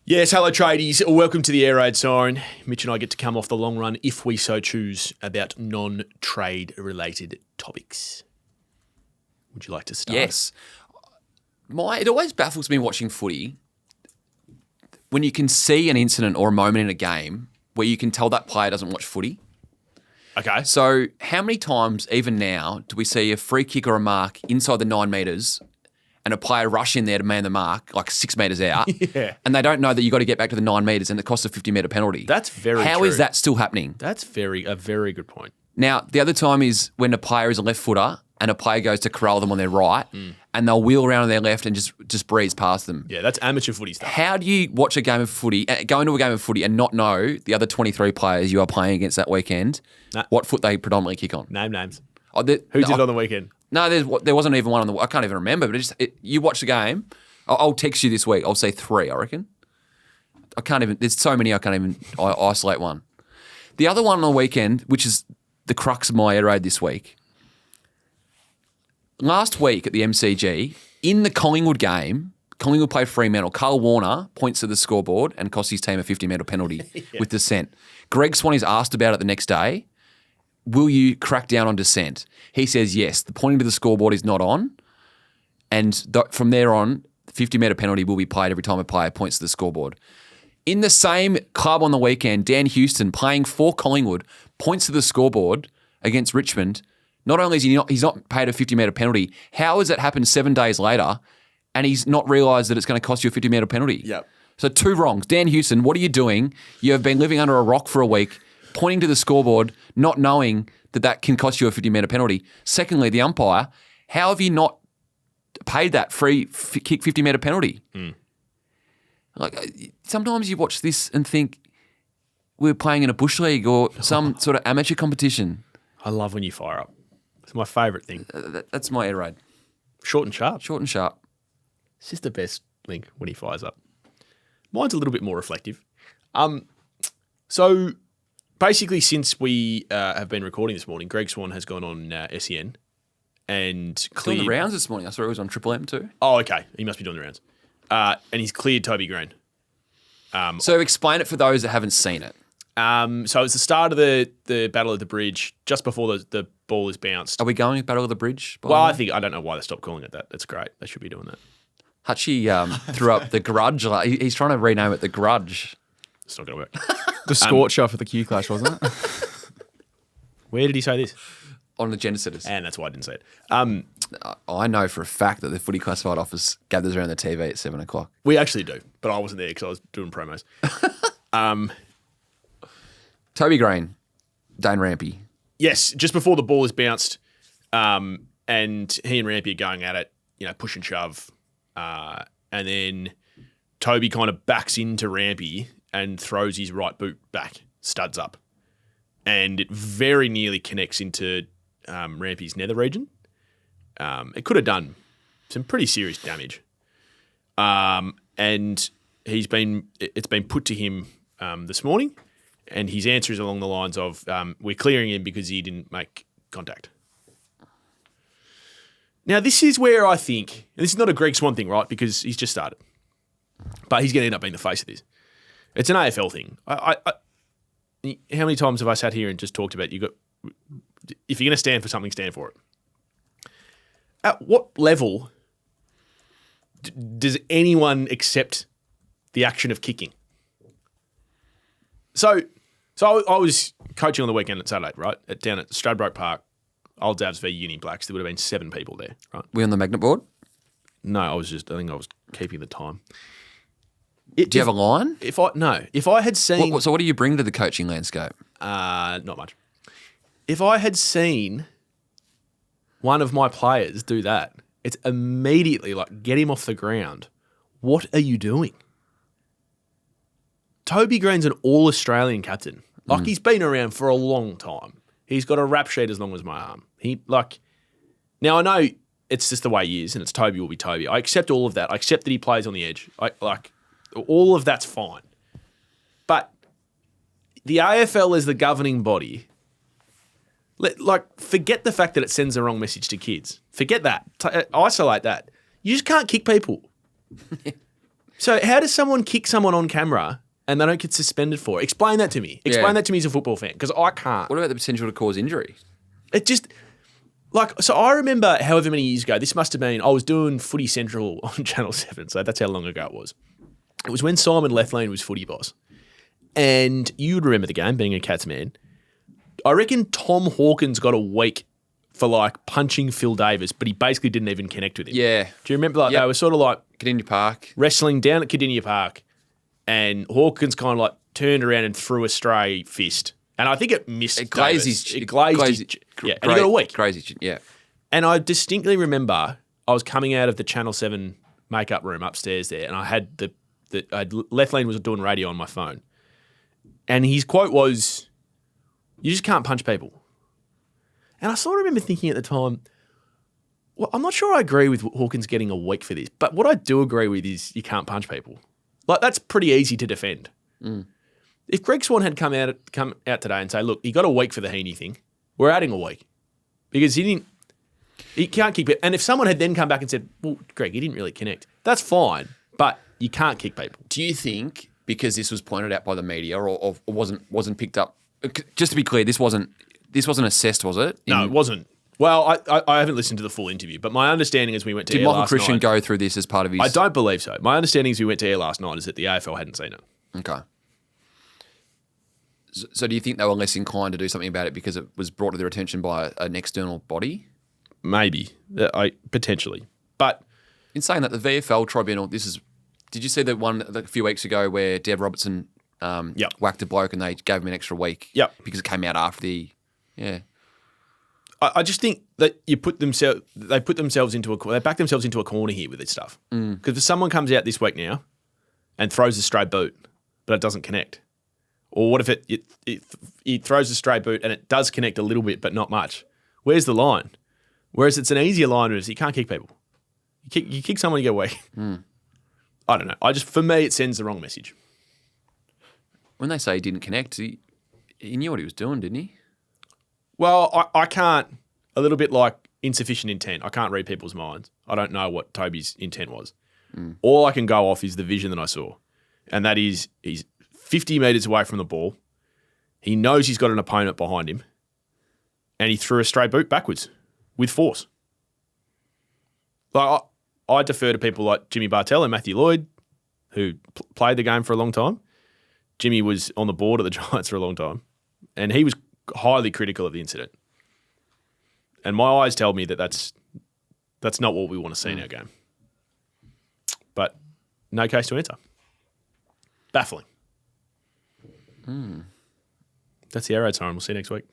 Yes, hello tradies. Welcome to the Air Raid Siren. Mitch and I get to come off the long run, if we so choose, about non-trade related topics. Would you like to start? Yes. It always baffles me watching footy when you can see an incident or a moment in a game where you can tell that player doesn't watch footy. Okay. So how many times, even now, do we see a free kick or a mark inside the 9 metres and a player rush in there to man the mark, like 6 metres out, Yeah. and they don't know that you got to get back to the 9 metres and it costs a 50-metre penalty? That's very How true. is that still happening? That's a very good point. Now, the other time is when a player is a left footer and a player goes to corral them on their right and they'll wheel around on their left and just breeze past them. Yeah, that's amateur footy stuff. How do you watch a game of footy, go into a game of footy and not know the other 23 players you are playing against that weekend, what foot they predominantly kick on? Name names. Who Who did it on the weekend? No, there wasn't even one on the. I can't even remember. But you watch the game. I'll text you this week. I'll say 3. I reckon. I can't even. There's so many. I can't even isolate one. The other one on the weekend, which is the crux of my air raid this week. Last week at the MCG, in the Collingwood game, Collingwood played Fremantle. Carl Warner points to the scoreboard and costs his team a 50-metre penalty with dissent. Greg Swan is asked about it the next day. Will you crack down on dissent? He says yes. The pointing to the scoreboard is not on. And from there on, the 50-metre penalty will be played every time a player points to the scoreboard. In the same club on the weekend, Dan Houston, playing for Collingwood, points to the scoreboard against Richmond. Not only is he's not paid a 50-metre penalty, how has it happened 7 days later and he's not realised that it's going to cost you a 50-metre penalty? Yep. So 2 wrongs. Dan Houston, what are you doing? You have been living under a rock for a week, pointing to the scoreboard, not knowing that can cost you a 50-metre penalty. Secondly, the umpire, how have you not paid that free kick 50-metre penalty? Like, sometimes you watch this and think we're playing in a bush league or some sort of amateur competition. I love when you fire up. It's my favourite thing. That's my air raid. Short and sharp. Short and sharp. It's just the best link when he fires up. Mine's a little bit more reflective. So basically, since we have been recording this morning, Greg Swan has gone on SEN and cleared Doing the rounds this morning. I saw he was on Triple M too. Oh, okay. He must be doing the rounds. And he's cleared Toby Greene. So explain it for those that haven't seen it. So it's the start of the Battle of the Bridge, just before the ball is bounced. Are we going with Battle of the Bridge? Well, I don't know why they stopped calling it that. That's great. They should be doing that. Hutchie threw up the Grudge. He's trying to rename it the Grudge. It's not going to work. The Scorcher for the Q Clash, wasn't it? Where did he say this? On the Genesis. And that's why I didn't say it. I know for a fact that the Footy Classified office gathers around the TV at 7 o'clock. We actually do, but I wasn't there because I was doing promos. Toby Green, Dane Rampy. Yes, just before the ball is bounced, and he and Rampy are going at it, push and shove, and then Toby kind of backs into Rampy and throws his right boot back, studs up, and it very nearly connects into Rampy's nether region. It could have done some pretty serious damage, and it's been put to him this morning. And his answer is along the lines of, we're clearing him because he didn't make contact. Now, this is where I think, and this is not a Greg Swan thing, right, because he's just started. But he's going to end up being the face of this. It's an AFL thing. How many times have I sat here and just talked about if you're going to stand for something, stand for it. At what level does anyone accept the action of kicking? So I was coaching on the weekend at Saturday, right? Down at Stradbroke Park, Old Davs v Uni Blacks. There would have been 7 people there, right? We on the magnet board? No, I think I was keeping the time. Do you have a line? If I had seen... So what do you bring to the coaching landscape? Not much. If I had seen one of my players do that, it's immediately like, get him off the ground. What are you doing? Toby Green's an all-Australian captain. Like, he's been around for a long time. He's got a rap sheet as long as my arm. Now I know it's just the way he is, and it's Toby will be Toby. I accept all of that. I accept that he plays on the edge. All of that's fine. But the AFL is the governing body. Forget the fact that it sends the wrong message to kids. Forget that. Isolate that. You just can't kick people. So how does someone kick someone on camera and they don't get suspended for it? Explain that to me. Explain that to me as a football fan, because I can't. What about the potential to cause injury? It just, so I remember however many years ago, this must have been, I was doing Footy Central on Channel 7, so that's how long ago it was. It was when Simon Lethlean was footy boss. And you'd remember the game, being a Cats man. I reckon Tom Hawkins got a week for like punching Phil Davis, but he basically didn't even connect with him. Yeah. Do you remember they were sort of like Cardinia Park. wrestling down at Cardinia Park, and Hawkins kind of like turned around and threw a stray fist. And I think it missed It glazed Davis. his It glazed his yeah, and he got a week. Crazy, yeah. And I distinctly remember I was coming out of the Channel 7 makeup room upstairs there, and I had Lethlean was doing radio on my phone. And his quote was, "You just can't punch people." And I sort of remember thinking at the time, well, I'm not sure I agree with Hawkins getting a week for this, but what I do agree with is you can't punch people. Like, that's pretty easy to defend. If Greg Swan had come out today and say, look, he got a week for the Heaney thing, we're adding a week. Because he can't kick people. And if someone had then come back and said, well, Greg, he didn't really connect, that's fine, but you can't kick people. Do you think, because this was pointed out by the media or wasn't picked up, just to be clear, this wasn't assessed, was it? No, it wasn't. Well, I haven't listened to the full interview, but my understanding is we went to Did air Michael last Christian night. go through this as part of his... I don't believe so. My understanding is we went to air last night is that the AFL hadn't seen it. Okay. So do you think they were less inclined to do something about it because it was brought to their attention by an external body? Maybe. Potentially. But In saying that, the VFL tribunal, did you see the one a few weeks ago where Dev Robertson whacked a bloke and they gave him an extra week because it came out after the... Yeah. I just think that they back themselves into a corner here with this stuff. Because if someone comes out this week now and throws a straight boot, but it doesn't connect, or what if it throws a straight boot and it does connect a little bit but not much? Where's the line? Whereas it's an easier line is you can't kick people. You kick someone, you get a week. I don't know. For me, it sends the wrong message. When they say he didn't connect, he knew what he was doing, didn't he? Well, I can't, a little bit like insufficient intent. I can't read people's minds. I don't know what Toby's intent was. All I can go off is the vision that I saw. And that is, he's 50 metres away from the ball. He knows he's got an opponent behind him. And he threw a straight boot backwards with force. Like, I defer to people like Jimmy Bartell and Matthew Lloyd, who played the game for a long time. Jimmy was on the board of the Giants for a long time. And he was highly critical of the incident. And my eyes tell me that that's not what we want to see in our game. But no case to answer. Baffling. That's the Arrow time. We'll see you next week.